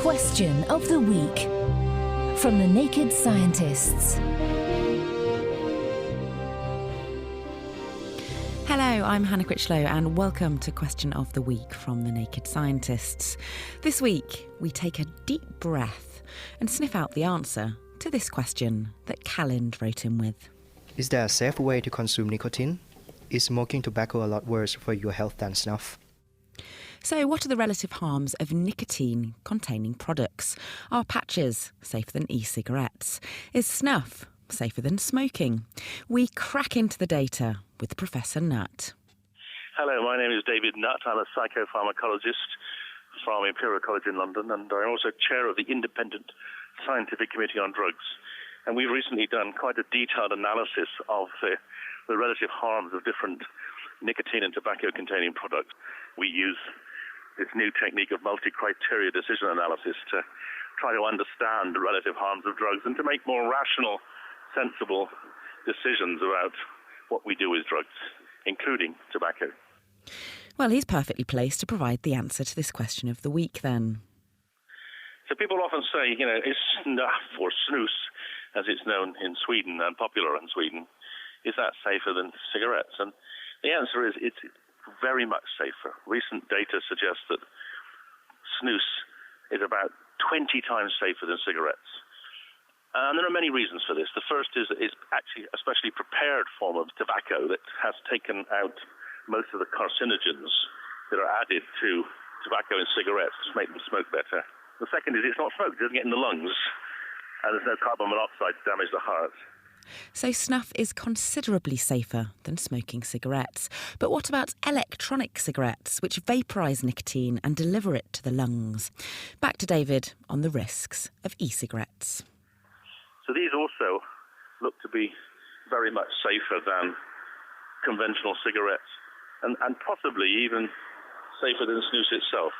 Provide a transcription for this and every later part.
Question of the Week from the Naked Scientists. Hello, I'm Hannah Critchlow and welcome to Question of the Week from the Naked Scientists. This week, we take a deep breath and sniff out the answer to this question that Callind wrote in with. Is there a safe way to consume nicotine? Is smoking tobacco a lot worse for your health than snuff? So what are the relative harms of nicotine-containing products? Are patches safer than e-cigarettes? Is snuff safer than smoking? We crack into the data with Professor Nutt. Hello, my name is David Nutt. I'm a psychopharmacologist from Imperial College in London, and I'm also chair of the Independent Scientific Committee on Drugs. And we've recently done quite a detailed analysis of the relative harms of different nicotine and tobacco-containing products. We use this new technique of multi-criteria decision analysis to try to understand the relative harms of drugs and to make more rational, sensible decisions about what we do with drugs, including tobacco. Well, he's perfectly placed to provide the answer to this question of the week, then. So people often say, is snuff or snus, as it's known in Sweden and popular in Sweden, is that safer than cigarettes? And the answer is it's very much safer. Recent data suggests that snus is about 20 times safer than cigarettes. And there are many reasons for this. The first is it's actually a specially prepared form of tobacco that has taken out most of the carcinogens that are added to tobacco and cigarettes to make them smoke better. The second is it's not smoked, it doesn't get in the lungs, and there's no carbon monoxide to damage the heart. So snuff is considerably safer than smoking cigarettes. But what about electronic cigarettes, which vaporise nicotine and deliver it to the lungs? Back to David on the risks of e-cigarettes. So these also look to be very much safer than conventional cigarettes, and possibly even safer than snus itself.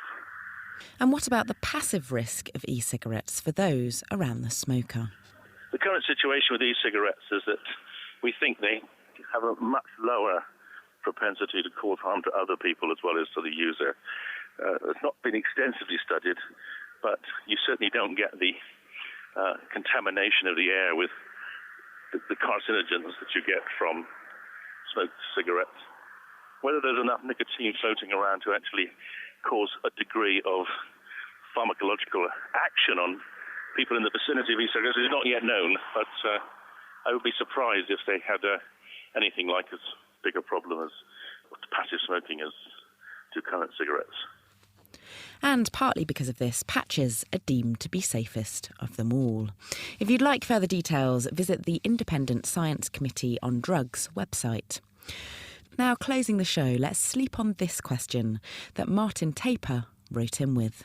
And what about the passive risk of e-cigarettes for those around the smoker? The current situation with e-cigarettes is that we think they have a much lower propensity to cause harm to other people as well as to the user. It's not been extensively studied, but you certainly don't get the contamination of the air with the carcinogens that you get from smoked cigarettes. Whether there's enough nicotine floating around to actually cause a degree of pharmacological action on people in the vicinity of e-cigarettes is not yet known, but I would be surprised if they had anything like as big a problem as passive smoking as to current cigarettes. And partly because of this, patches are deemed to be safest of them all. If you'd like further details, visit the Independent Science Committee on Drugs website. Now, closing the show, let's sleep on this question that Martin Taper wrote in with.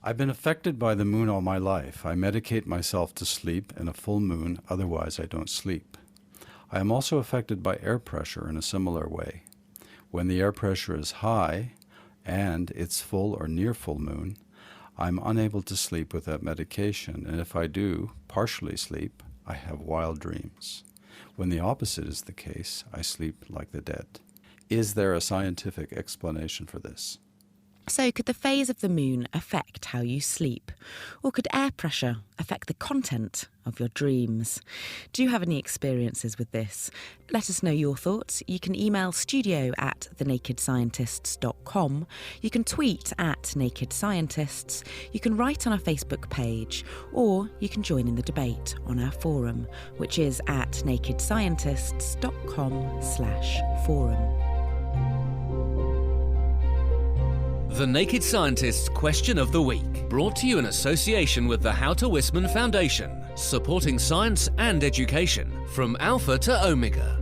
I've been affected by the moon all my life. I medicate myself to sleep in a full moon, otherwise I don't sleep. I am also affected by air pressure in a similar way. When the air pressure is high and it's full or near full moon, I'm unable to sleep with that medication, and if I do partially sleep, I have wild dreams. When the opposite is the case, I sleep like the dead. Is there a scientific explanation for this? So could the phase of the moon affect how you sleep? Or could air pressure affect the content of your dreams? Do you have any experiences with this? Let us know your thoughts. You can email studio@thenakedscientists.com. You can tweet @nakedscientists. You can write on our Facebook page, or you can join in the debate on our forum, which is at nakedscientists.com/forum. The Naked Scientists Question of the Week, brought to you in association with the Houter Wisman Foundation, supporting science and education from Alpha to Omega.